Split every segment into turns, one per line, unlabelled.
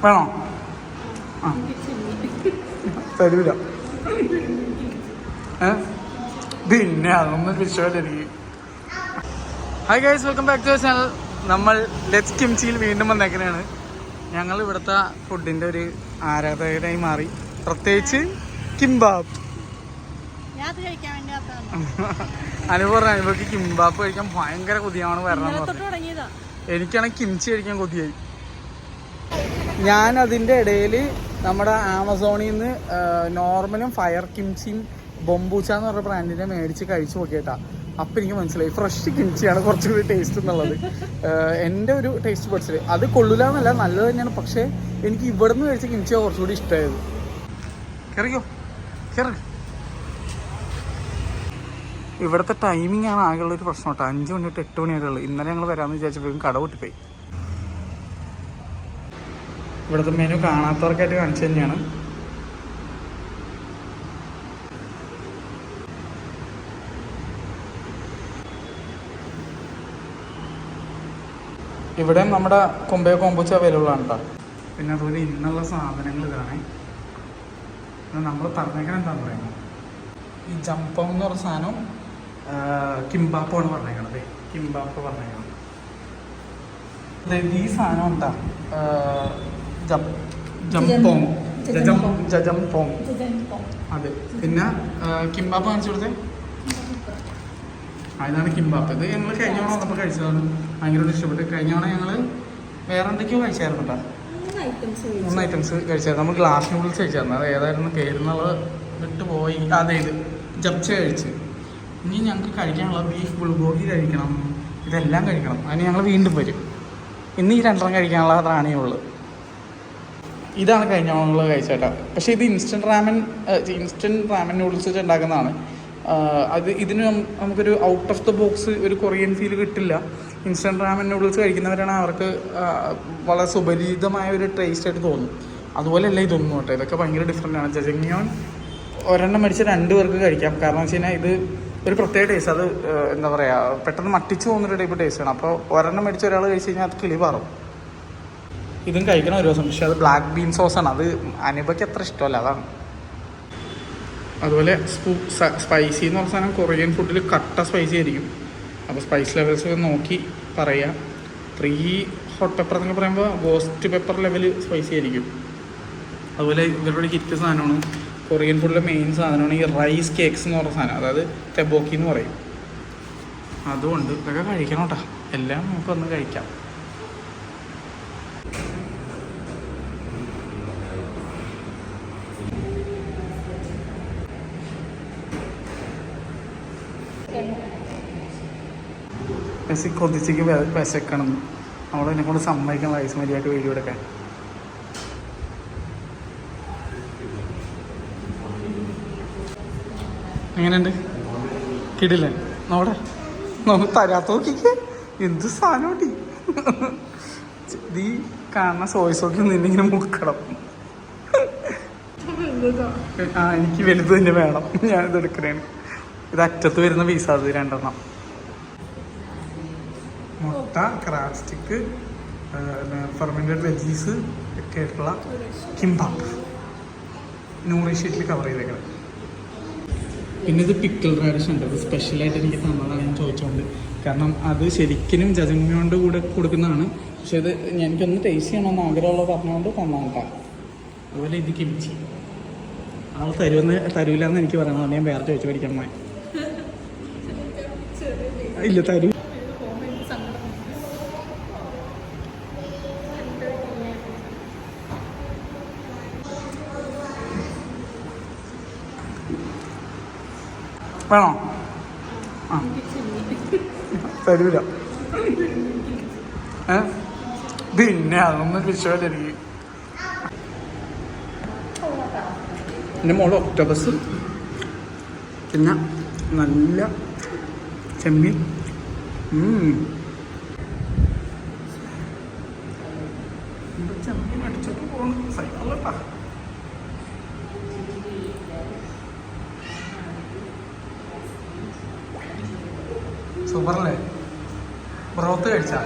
വേണോ? ആ തരൂല. പിന്നെ അതൊന്നും വിഷയമല്ല എനിക്ക്. Hi guys, welcome back to channel. നമ്മൾ ലെറ്റ്സ് കിംച്ചിയിൽ വീണ്ടും വന്നേക്കണേണ്. ഞങ്ങൾ ഇവിടുത്തെ ഫുഡിൻ്റെ ഒരു ആരാധകരായി മാറി, പ്രത്യേകിച്ച് കിംബാപ്പ്. അനുഭവക്ക് കിംബാപ്പ് കഴിക്കാൻ ഭയങ്കര കൊതിയാണ് വരണം. എനിക്കാണെങ്കിൽ കിംച്ചി കഴിക്കാൻ കൊതിയായി. ഞാൻ അതിൻ്റെ ഇടയിൽ നമ്മുടെ ആമസോണിൽ നിന്ന് നോർമലും ഫയർ കിംച്ചിയും ബൊംബൂച്ച എന്ന് പറഞ്ഞ ബ്രാൻഡിനെ മേടിച്ച് കഴിച്ച് നോക്കിയിട്ടാ. അപ്പം എനിക്ക് മനസ്സിലായി ഫ്രഷ് കിംച്ചിയാണ് കുറച്ചുകൂടി ടേസ്റ്റ് എന്നുള്ളത്. എൻ്റെ ഒരു ടേസ്റ്റ് ബഡ്സിൽ അത് കൊള്ളില്ല എന്നല്ല, നല്ലത് തന്നെയാണ്. പക്ഷേ എനിക്ക് ഇവിടെ നിന്ന് കഴിച്ച കിംച്ചിയാണ് കുറച്ചുകൂടി ഇഷ്ടമായത്. കയറിയോ കയറി. ഇവിടുത്തെ ടൈമിംഗ് ആണ് ആകെയുള്ളൊരു പ്രശ്നം കേട്ടോ. 5 മണി തൊട്ട് 8 മണി വരെ ഉള്ളൂ. ഇന്നലെ ഞങ്ങൾ വരാമെന്ന് വിചാരിച്ചപ്പോഴും കട പൊട്ടിപ്പോയി. ഇവിടുത്തെ മെനു കാണാത്തവർക്കായിട്ട് കാണിച്ചു തന്നെയാണ്. ഇവിടെ നമ്മുടെ കൊമ്പൂച്ച അവൈലബിൾ ആണ് കേട്ടോ. പിന്നെ അതുപോലെ ഇന്നുള്ള സാധനങ്ങൾ ഇതാണ്. നമ്മൾ പറഞ്ഞേക്കാൻ എന്താണെന്ന് പറയുന്നത്, ഈ ജംപം എന്ന് പറഞ്ഞ സാധനം കിംബാപ്പാണ് പറഞ്ഞേക്കണത്. കിംബാപ്പ് പറഞ്ഞേക്കണം. ഈ സാധനം എന്താ ജംപോങ്, ജജംപോങ്. അതെ. പിന്നെ കിംബാപ്പ് കാണിച്ചു കൊടുത്തേ. ഇതാണ് കിംബാപ്പ്. ഇത് ഞങ്ങൾ കഴിഞ്ഞ തവണ വന്നപ്പോൾ കഴിച്ചതാണ്. ഭയങ്കരമായിട്ട് ഇഷ്ടപ്പെട്ട്. കഴിഞ്ഞ തവണ ഞങ്ങൾ വേറെ എന്തൊക്കെയോ കഴിച്ചായിരുന്നു കേട്ടോ. 3 ഐറ്റംസ് കഴിച്ചായിരുന്നു. നമ്മൾ ഗ്ലാസ് നൂഡിൽസ് കഴിച്ചായിരുന്നു. അത് ഏതായിരുന്നു പേരുന്നുള്ളത് വിട്ട് പോയി. അതെ, ഇത് ജപ്ച കഴിച്ച്. ഇനി ഞങ്ങൾക്ക് കഴിക്കാനുള്ള ബീഫ് ബുൾഗോഗി കഴിക്കണം. ഇതെല്ലാം കഴിക്കണം. അതിന് ഞങ്ങൾ വീണ്ടും വരും. ഇന്ന് ഈ 2 കഴിക്കാനുള്ള റാണിയേ ഉള്ളൂ. ഇതാണ് കഴിഞ്ഞ നമ്മൾ കഴിച്ചേട്ടാ. പക്ഷേ ഇത് ഇൻസ്റ്റൻറ്റ് റാമൻ നൂഡിൽസ് വെച്ച് ഉണ്ടാക്കുന്നതാണ്. ഇതിന് നമുക്കൊരു ഔട്ട് ഓഫ് ദ ബോക്സ് ഒരു കൊറിയൻ ഫീൽ കിട്ടില്ല. ഇൻസ്റ്റൻറ്റ് റാമൻ നൂഡിൽസ് കഴിക്കുന്നവരാണ് അവർക്ക് വളരെ സുപരിചിതമായ ഒരു ടേസ്റ്റ് ആയിട്ട് തോന്നും. അതുപോലെയല്ല ഇതൊന്നും കേട്ടോ. ഇതൊക്കെ ഭയങ്കര ഡിഫറെൻ്റ് ആണ്. ജജമ്യോൻ ഒരെണ്ണം മേടിച്ച് 2 പേർക്ക് കഴിക്കാം. കാരണം എന്ന് വെച്ച് കഴിഞ്ഞാൽ ഇത് ഒരു പ്രത്യേക ടേസ്റ്റ്. അത് എന്താ പറയുക, പെട്ടെന്ന് മട്ടിച്ച് പോകുന്നൊരു ടൈപ്പ് ടേസ്റ്റാണ്. അപ്പോൾ ഒരെണ്ണം മേടിച്ച് ഒരാൾ കഴിച്ച് കഴിഞ്ഞാൽ അത് കിളി പാറും. ഇതും കഴിക്കണം ഒരു ദിവസം. പക്ഷേ അത് ബ്ലാക്ക് ബീൻ സോസാണ്. അത് അനുഭവയ്ക്ക് അത്ര ഇഷ്ടമല്ല, അതാണ്. അതുപോലെ സ്പൈസി എന്ന് പറഞ്ഞ സാധനം കൊറിയൻ ഫുഡിൽ കട്ട സ്പൈസി ആയിരിക്കും. അപ്പോൾ സ്പൈസ് ലെവൽസ് നോക്കി പറയുക. 3 ഹോട്ട് പെപ്പർ എന്നൊക്കെ പറയുമ്പോൾ ഗോസ്റ്റ് പെപ്പർ ലെവൽ സ്പൈസി ആയിരിക്കും. അതുപോലെ ഇവരുടെ ഹിറ്റ് സാധനമാണ്, കൊറിയൻ ഫുഡിലെ മെയിൻ സാധനമാണ് ഈ റൈസ് കേക്ക്സ് എന്ന് പറഞ്ഞ സാധനം. അതായത് തെബോക്കി എന്ന് പറയും. അതുകൊണ്ട് ഇതൊക്കെ കഴിക്കണം കേട്ടോ. എല്ലാം നമുക്കൊന്ന് കഴിക്കാം. കൊതിച്ചേക്ക് വിശക്കണം. അവളെന്നെ കൊണ്ട് സമ്മതിക്കണം വയസ്സ് മര്യാദ വീഡിയോ എടുക്കാൻ. എങ്ങനെയുണ്ട്? കിടില്ലേ? നമുക്ക് തരാത്ത നോക്കിക്ക്. എന്ത് സാധനം ഈ കാണുന്ന സോയ് സോക്കി നിന്നിങ്ങനെ മുക്കണം. എനിക്ക് വലുത് തന്നെ വേണം. ഞാനിത് എടുക്കണേണ്. ഇത് അറ്റത്ത് വരുന്ന പീസ. അത് 2 മുട്ട, ക്രാബ് സ്റ്റിക്ക്, ഫെർമെൻറ്റഡ് വെജീസ് ഒക്കെ ആയിട്ടുള്ള കിംബാപ്പ് നൂറി ഷീറ്റിൽ കവർ ചെയ്തേക്കുന്നത്. പിന്നെ ഇത് പിക്കിൾ റാഡിഷ് ഉണ്ട്. അത് സ്പെഷ്യലായിട്ട് എനിക്ക് തന്നതാണ് ഞാൻ ചോദിച്ചുകൊണ്ട്. കാരണം അത് ശരിക്കും ജജമ്യോണ്ട് കൂടെ കൊടുക്കുന്നതാണ്. പക്ഷേ ഇത് എനിക്കൊന്ന് ടേസ്റ്റ് ചെയ്യണമെന്ന് ആഗ്രഹമുള്ള പറഞ്ഞുകൊണ്ട് തന്നാണ് കേട്ടോ. അതുപോലെ ഇത് കിംച്ചി ആൾ തരൂല എന്ന് എനിക്ക് പറയണം. അതുകൊണ്ട് ഞാൻ വേറെ ചോദിച്ചു പഠിക്കണം. ഇല്ല, തരൂ. വേണോ? ആ തരൂല. പിന്നെ അതൊന്നും വിഷയമല്ല എനിക്ക്. എൻ്റെ മോള് ഒക്ടോബസ്, പിന്നെ നല്ല ചെമ്മീൻ. ചെമ്മീൻ അടിച്ചോട്ട് പോകണം. സൈക്കിളട്ടാ. സൂപ്പറല്ലേ? ബ്രോത്ത് കഴിച്ചാ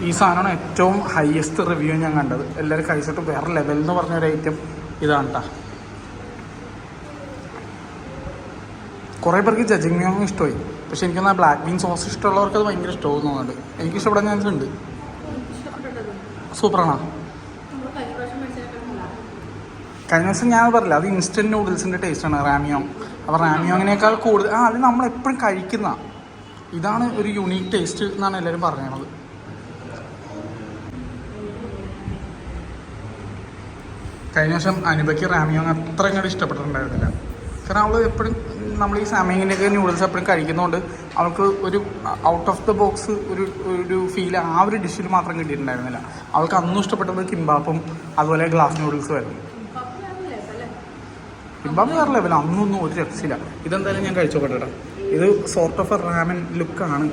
ഈ സാധനമാണ് ഏറ്റവും ഹയസ്റ്റ് റിവ്യൂ ഞാൻ കണ്ടത്. എല്ലാവരും കഴിച്ചിട്ട് വേറെ ലെവൽ എന്ന് പറഞ്ഞൊരു ഐറ്റം ഇതാണ് കേട്ടോ. കുറേ പേർക്ക് ജഡ്ജിങ് മ്യോങ് ഇഷ്ടമായി, പക്ഷെ എനിക്കൊന്ന് ബ്ലാക്ക് ബീൻ സോസ് ഇഷ്ടമുള്ളവർക്ക് അത് ഭയങ്കര ഇഷ്ടമാവും തോന്നുന്നുണ്ട്. എനിക്ക് ഇഷ്ടപ്പെടാൻ ചാൻസ് ഉണ്ട്. സൂപ്പറാണോ? കഴിഞ്ഞ ദിവസം ഞാൻ പറഞ്ഞില്ല, അത് ഇൻസ്റ്റൻറ്റ് നൂഡിൽസിൻ്റെ ടേസ്റ്റാണ് റാമിയോങ്. അപ്പോൾ റാമിയോങ്ങിനേക്കാൾ കൂടുതൽ അത് നമ്മളെപ്പോഴും കഴിക്കുന്ന ഇതാണ് ഒരു യുണീക്ക് ടേസ്റ്റ് എന്നാണ് എല്ലാവരും പറയണത്. കഴിഞ്ഞ ദിവസം അനുപയ്ക്ക് റാമിയോങ് അത്ര ഇങ്ങോട്ട് ഇഷ്ടപ്പെട്ടിട്ടുണ്ടായിരുന്നില്ല. കാരണം അവൾ എപ്പോഴും നമ്മൾ ഈ സാമിയങ്ങിൻ്റെയൊക്കെ നൂഡിൽസ് എപ്പോഴും കഴിക്കുന്നതുകൊണ്ട് അവൾക്ക് ഒരു ഔട്ട് ഓഫ് ദ ബോക്സ് ഒരു ഫീൽ ആ ഒരു ഡിഷിൽ മാത്രം കിട്ടിയിട്ടുണ്ടായിരുന്നില്ല. അവൾക്ക് അന്നും ഇഷ്ടപ്പെട്ടത് കിംബാപ്പും അതുപോലെ ഗ്ലാസ് നൂഡിൽസും ആയിരുന്നു. കിംബാപ്പ് വേറെ ലെവൽ, അന്നൊന്നും ഒരു രക്ഷയില്ല. ഇതെന്തായാലും ഞാൻ കഴിച്ചു നോക്കട്ടെ. ഇത് സോർട്ട് ഓഫ് എ റാമൻ ലുക്കാണ്.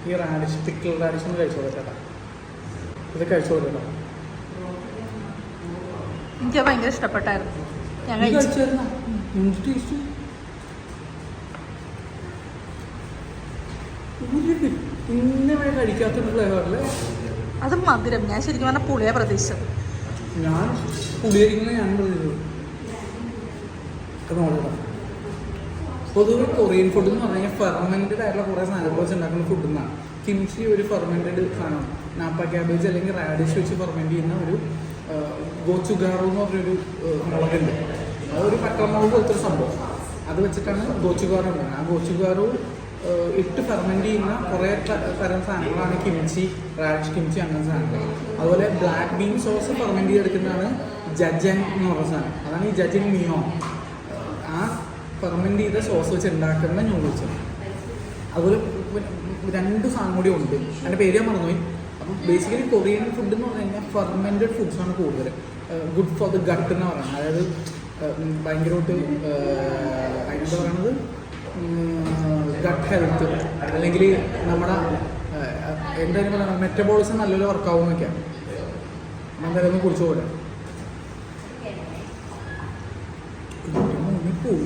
ഈ റാഡിഷ് പിക്കിൾ റാഡിഷ് ഒന്ന് കഴിച്ചു നോക്കട്ടെ. ഇത് കഴിച്ചു നോക്കട്ടോ.
എനിക്ക് ഭയങ്കര ഇഷ്ടപ്പെട്ടായിരുന്നു.
കഴിക്കാത്തൊരു ഫ്ലേവറല്ലേ
അത്? മധുരം. ഞാൻ ശരിക്കും പറഞ്ഞാൽ പുളിയെ പ്രതീക്ഷിച്ചത്.
ഞാൻ പുളിയായിരിക്കുന്ന ഞാൻ പ്രതീക്ഷിച്ചത്. പൊതുവെ കൊറിയൻ ഫുഡ് എന്ന് പറഞ്ഞു കഴിഞ്ഞാൽ ഫെർമെൻറ്റഡ് ആയിട്ടുള്ള കുറേ സാധനങ്ങൾ വെച്ച് ഉണ്ടാക്കുന്ന ഫുഡ് എന്നാണ്. കിംചി ഒരു ഫെർമെൻറ്റഡ് സാധനമാണ്. നാപ്പ ക്യാബേജ് അല്ലെങ്കിൽ റാഡിഷ് വെച്ച് ഫെർമെൻറ്റ് ചെയ്യുന്ന ഒരു ഗോച്ചുഗാറു എന്ന് പറഞ്ഞൊരു മുളകുണ്ട്. അതൊരു പട്ടമുളക് പോലത്തെ ഒരു സംഭവം. അത് വെച്ചിട്ടാണ് ഗോച്ചുഗാറു ഉണ്ടാകുന്നത്. ആ ഗോച്ചുഗാറു ഇട്ട് ഫെർമെൻറ്റ് ചെയ്യുന്ന കുറേ തരം സാധനങ്ങളാണ് കിംചി, റാഡിഷ് കിംചി, അങ്ങനെ സാധനങ്ങൾ. അതുപോലെ ബ്ലാക്ക് ബീൻ സോസ് ഫെർമെൻറ്റ് ചെയ്തെടുക്കുന്നതാണ് ജജൻ എന്ന് പറഞ്ഞ സാധനം. അതാണ് ഈ ജജൻ മിയോ. ആ ഫെർമെൻറ്റ് ചെയ്ത സോസ് വെച്ച് ഉണ്ടാക്കുന്ന നൂഡിൽസ്. അതുപോലെ 2 സാധനം കൂടി ഉണ്ട്, അതിൻ്റെ പേര് ഞാൻ മറന്നുപോയി. അപ്പം ബേസിക്കലി കൊറിയൻ ഫുഡ് എന്ന് പറഞ്ഞു കഴിഞ്ഞാൽ ഫെർമെൻറ്റഡ് ഫുഡ്സാണ് കൂടുതൽ. ഗുഡ് ഫോർ ദ ഗട്ട് എന്ന് പറയുന്നത്. അതായത് ഭയങ്കരമായിട്ട് അതിനെന്താ പറയണത്, ഗട്ട് ഹെൽത്ത് അല്ലെങ്കിൽ നമ്മുടെ എന്തായാലും പറയുക മെറ്റബോളിസം നല്ലപോലെ വർക്കാവും എന്നൊക്കെയാണ്. എന്തായാലും ഒന്ന് കുറിച്ച് പോലെ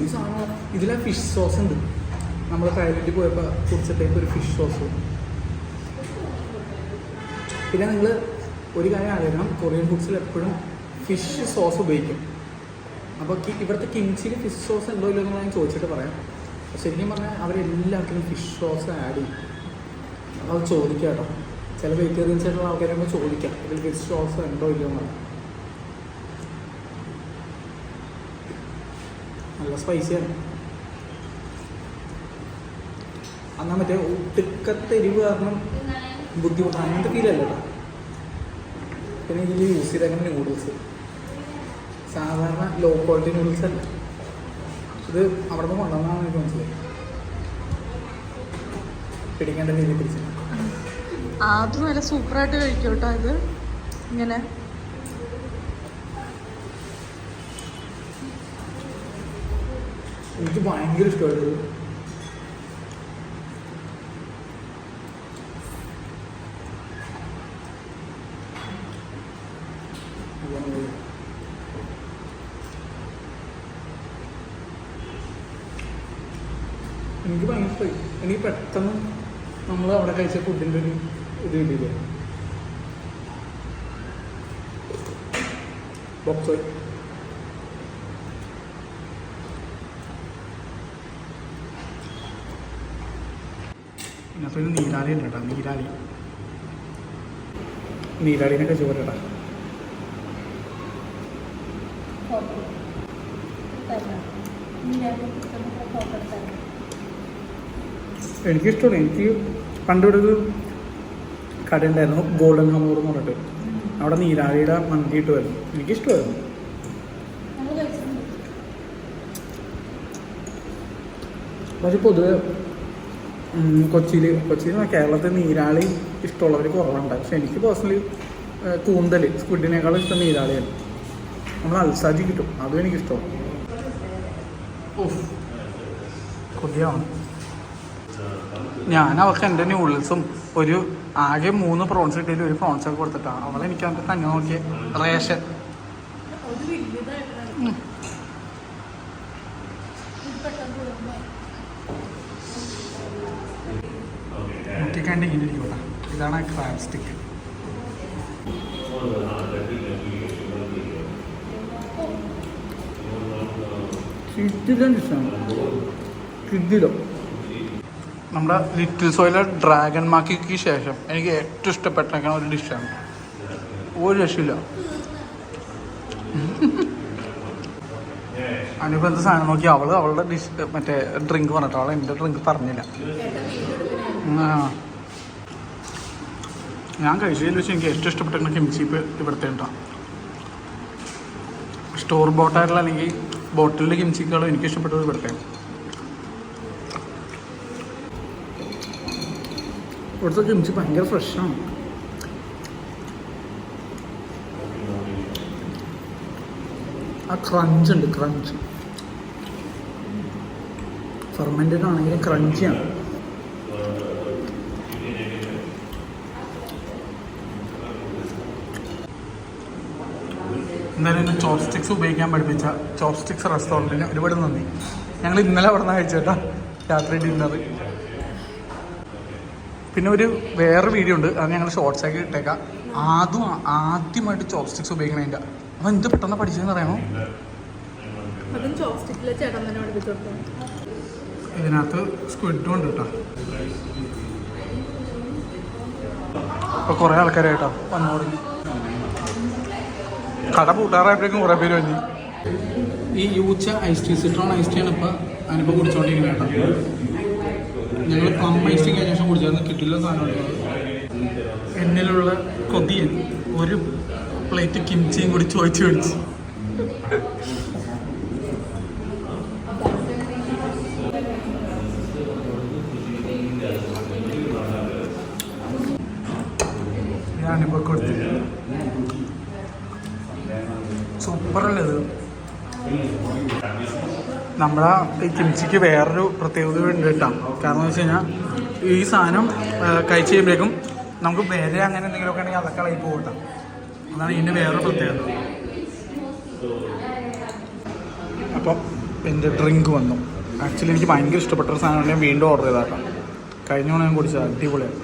ഈ സാധനം. ഇതിലെ ഫിഷ് സോസ് ഉണ്ട്. നമ്മൾ ടോയ്ലറ്റിൽ പോയപ്പോൾ കുടിച്ചിട്ടേക്ക് ഒരു ഫിഷ് സോസ്. പിന്നെ നിങ്ങൾ ഒരു കാര്യം ആലോചിക്കണം, കൊറിയൻ ഫുഡ്സിൽ എപ്പോഴും ഫിഷ് സോസ് ഉപയോഗിക്കും. അപ്പോൾ ഇവിടുത്തെ കിംച്ചിയിൽ ഫിഷ് സോസ് ഉണ്ടോ ഇല്ലോ എന്ന് ഞാൻ ചോദിച്ചിട്ട് പറയാം. ശരിക്കും പറഞ്ഞാൽ അവരെല്ലാത്തിനും ഫിഷ് സോസ് ആഡ് ചെയ്യും. അത് ചോദിക്കാം കേട്ടോ. ചില വെജിറ്റേറിയൻസ് ആയിട്ടുള്ള ആൾക്കാരെ ചോദിക്കാം ഇതിൽ ഫിഷ് സോസ് ഉണ്ടോ ഇല്ലോ എന്ന് പറയാം. നല്ല സ്പൈസിയാണ്. എന്നാൽ മറ്റേ ഒട്ടുക്കത്തെ എരിവ് കാരണം ബുദ്ധിമുട്ട് അങ്ങനത്തെ ഫീലല്ല കേട്ടോ. പിന്നെ ഇതിൽ യൂസ് ചെയ്തേക്കുന്ന നൂഡിൽസ് സാധാരണ ലോ ക്വാളിറ്റി നൂഡിൽസ് അല്ല. ഇത് അവിടെ നിന്ന് കൊണ്ടുവന്നാണ് എനിക്ക് മനസ്സിലായി. പിടിക്കേണ്ട രീതിയിൽ പിടിച്ചു.
ആദ്യം നല്ല സൂപ്പറായിട്ട് കഴിക്കും കേട്ടോ. ഇത് ഇങ്ങനെ
എനിക്ക് ഭയങ്കര ഇഷ്ടമായത്. എനിക്ക് ഭയങ്കര ഇഷ്ടമായി. എനിക്ക് പെട്ടെന്ന് നമ്മൾ അവിടെ കഴിച്ച ഫുഡിൻ്റെ ഒരു ഇത് കിട്ടിയില്ലേ, ബോക്സ്. ഇതിനകത്തൊരു നീരാളി ഉണ്ട് കേട്ടോ. നീരാളിനെ കഴിച്ചു പോരട്ടാ. എനിക്കിഷ്ടമാണ്. എനിക്ക് പണ്ടിവിടെ ഒരു കട ഉണ്ടായിരുന്നു, ഗോൾഡൻ ഹമൂർ എന്ന് പറഞ്ഞിട്ട്. അവിടെ നീരാളിയുടെ മന്തി കിട്ടുമായിരുന്നു. എനിക്കിഷ്ടമായിരുന്നു. പക്ഷെ പൊതുവെ കൊച്ചിയിൽ കേരളത്തിൽ നീരാളി ഇഷ്ടമുള്ളവർ കുറവുണ്ട്. പക്ഷെ എനിക്ക് പേഴ്സണലി കൂന്തൽ സ്ക്വിഡിനേക്കാളും ഇഷ്ടം നീരാളിയാണ്. നമ്മൾ അൽസാജി കിട്ടും, അതും എനിക്കിഷ്ടമാണ്. കൊതിയാണ്. ഞാൻ അവർക്ക് എൻ്റെ നൂഡിൽസും ഒരു ആകെ 3 പ്രോൺസ് കിട്ടിയിട്ട് ഒരു പ്രോൺസൊക്കെ കൊടുത്തിട്ടാണ് അവളെനിക്ക് അവർക്ക് തന്നെ നോക്കിയ റേഷൻ. പൊക്കിക്കാണ്ട് ഇങ്ങനെ ഇരിക്കട്ടെ. ഇതാണ് ക്രാബ് സ്റ്റിക്ക്. നമ്മുടെ ലിറ്റിൽ സോയിലെ ഡ്രാഗൺ മാക്കിക്ക് ശേഷം എനിക്ക് ഏറ്റവും ഇഷ്ടപ്പെട്ടേക്കുന്ന ഒരു ഡിഷാണ്. ഒരു രക്ഷയില്ല. അതിനിപ്പോൾ എന്ത് സാധനം നോക്കി അവളുടെ ഡിഷ് മറ്റേ ഡ്രിങ്ക് പറഞ്ഞിട്ട് അവൾ എൻ്റെ ഡ്രിങ്ക് പറഞ്ഞില്ല. ഞാൻ കഴിച്ചതിൽ വെച്ച് എനിക്ക് ഏറ്റവും ഇഷ്ടപ്പെട്ട കിംചിപ്പ് ഇവിടുത്തെ ഉണ്ടോ. സ്റ്റോർ ബോട്ടായിട്ടുള്ള അല്ലെങ്കിൽ ബോട്ടിലിൻ്റെ കിംചിക്കുകളും എനിക്ക് ഇഷ്ടപ്പെട്ടത് ഇവിടുത്തെ. ഇവിടുത്തെ കിംചി ഭയങ്കര ഫ്രഷാണ്. ആ ക്രഞ്ച് ഉണ്ട്, ക്രഞ്ച് ഫെർമെൻറ്റഡ് ആണെങ്കിലും ക്രഞ്ചിയാണ്. എന്തായാലും എന്നെ ചോപ്സ്റ്റിക്സ് ഉപയോഗിക്കാൻ പഠിപ്പിച്ച ചോപ്സ്റ്റിക്സ് റെസ്റ്റോറൻറ്റിന് ഒരുപാട് നന്ദി. ഞങ്ങൾ ഇന്നലെ അവിടെ നിന്ന് കഴിച്ചേട്ടാ രാത്രി ഡിന്നർ. പിന്നെ വേറെ വീഡിയോ ഉണ്ട്, അത് ഞങ്ങൾ ഷോർട്സാക്കി ഇട്ടേക്കാം. ആദ്യമായിട്ട് ചോപ്സ്റ്റിക്സ് ഉപയോഗിക്കണതിൻ്റെ അപ്പം എന്ത് പെട്ടെന്ന് പഠിച്ചതെന്ന് അറിയണോ. ഇതിനകത്ത് സ്ക്വിഡും ഉണ്ട് കേട്ടോ. ഇപ്പോൾ കുറേ ആൾക്കാരായിട്ടോ വന്നു തുടങ്ങി. കട പൂട്ടാറായപ്പോഴേക്കും കുറേ പേര് വന്നി. ഈ യൂച്ച ice tea, citron ice tea ആണ് ഇപ്പോൾ ഞാനിപ്പോൾ കുടിച്ചോണ്ടിരിക്കുന്നത് കേട്ടോ. ഞങ്ങൾ പ്ലം ഐസ് ടീ കഴിഞ്ഞ ശേഷം കുടിച്ചായിരുന്നു. കിട്ടില്ല സാധനമുള്ളത്. എന്നിലുള്ള കൊതിയൻ ഒരു പ്ലേറ്റ് കിംച്ചിയും കൂടി ചോദിച്ചു മേടിച്ച്. ഞാനിപ്പോൾ കൊടുത്തു. സൂപ്പറല്ലേ ഇത്. നമ്മളെ ഈ കിംച്ചിക്ക് വേറൊരു പ്രത്യേകത ഉണ്ട് കേട്ടോ. കാരണം എന്ന് വെച്ച് കഴിഞ്ഞാൽ ഈ സാധനം കഴിച്ച് കഴിയുമ്പോഴേക്കും നമുക്ക് വേറെ അങ്ങനെ എന്തെങ്കിലുമൊക്കെ ഉണ്ടെങ്കിൽ അതൊക്കെ കളയി പോകട്ടോ. അതാണ് ഇതിൻ്റെ വേറൊരു പ്രത്യേകത. അപ്പം എൻ്റെ ഡ്രിങ്ക് വന്നു. ആക്ച്വലി എനിക്ക് ഭയങ്കര ഇഷ്ടപ്പെട്ട ഒരു സാധനം ഞാൻ വീണ്ടും ഓർഡർ ചെയ്താട്ടോ. കഴിഞ്ഞ തവണ ഞാൻ കുടിച്ചത് അടിപൊളിയാണ്.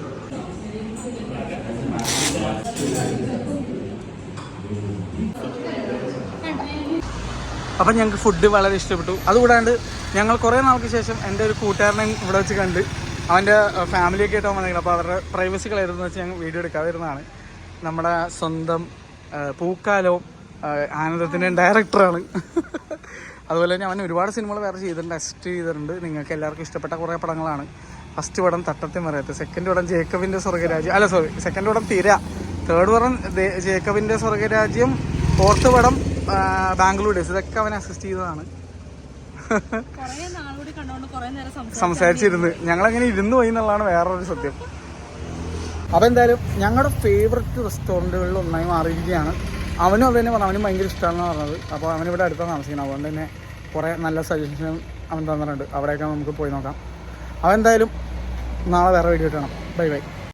അപ്പം ഞങ്ങൾക്ക് ഫുഡ് വളരെ ഇഷ്ടപ്പെട്ടു. അതുകൂടാണ്ട് ഞങ്ങൾ കുറേ നാൾക്ക് ശേഷം എൻ്റെ ഒരു കൂട്ടുകാരനെ ഇവിടെ വെച്ച് കണ്ട്. അവൻ്റെ ഫാമിലിയൊക്കെ ആയിട്ട് വന്നിരിക്കണം. അപ്പോൾ അവരുടെ പ്രൈവസി കളയരുതെന്ന് വെച്ച് ഞങ്ങൾ വീഡിയോ എടുക്കാതിരുന്നതാണ്. നമ്മുടെ സ്വന്തം പൂക്കാലവും ആനന്ദത്തിൻ്റെ ഡയറക്ടറാണ്. അതുപോലെ തന്നെ അവൻ ഒരുപാട് സിനിമകൾ വേറെ ചെയ്തിട്ടുണ്ട്, അസിസ്റ്റ് ചെയ്തിട്ടുണ്ട്. നിങ്ങൾക്ക് എല്ലാവർക്കും ഇഷ്ടപ്പെട്ട കുറേ പടങ്ങളാണ്. ഫസ്റ്റ് പടം തട്ടത്തെ മറയത്ത്, സെക്കൻഡ് പടം ജേക്കബിൻ്റെ സ്വർഗ്ഗരാജ്യം, അല്ല സോറി സെക്കൻഡ് പടം തിര, തേർഡ് പടം ജേക്കബിൻ്റെ സ്വർഗ്ഗരാജ്യം, ഫോർത്ത് പടം ബാംഗ്ലൂർ ഡേയ്സ്. ഇതൊക്കെ അവൻ അസിസ്റ്റ് ചെയ്തതാണ്. സംസാരിച്ചിരുന്ന് ഞങ്ങളങ്ങനെ ഇരുന്ന് പോയി എന്നുള്ളതാണ് വേറൊരു സത്യം. അപ്പോൾ എന്തായാലും ഞങ്ങളുടെ ഫേവററ്റ് റെസ്റ്റോറൻറ്റുകളിൽ ഒന്നായി മാറിയിരിക്കുകയാണ്. അവനും അത് തന്നെ പറഞ്ഞു, അവനും ഭയങ്കര ഇഷ്ടമാണെന്ന് പറഞ്ഞത്. അപ്പോൾ അവനിവിടെ അടുത്താണ് താമസിക്കുന്നത്. അതുകൊണ്ട് തന്നെ കുറേ നല്ല സജഷൻ അവൻ തന്നിട്ടുണ്ട്. അവിടെയൊക്കെ നമുക്ക് പോയി നോക്കാം. അവൻ എന്തായാലും നാളെ വേറെ വീഡിയോ ഇട്ടണം. Bye bye.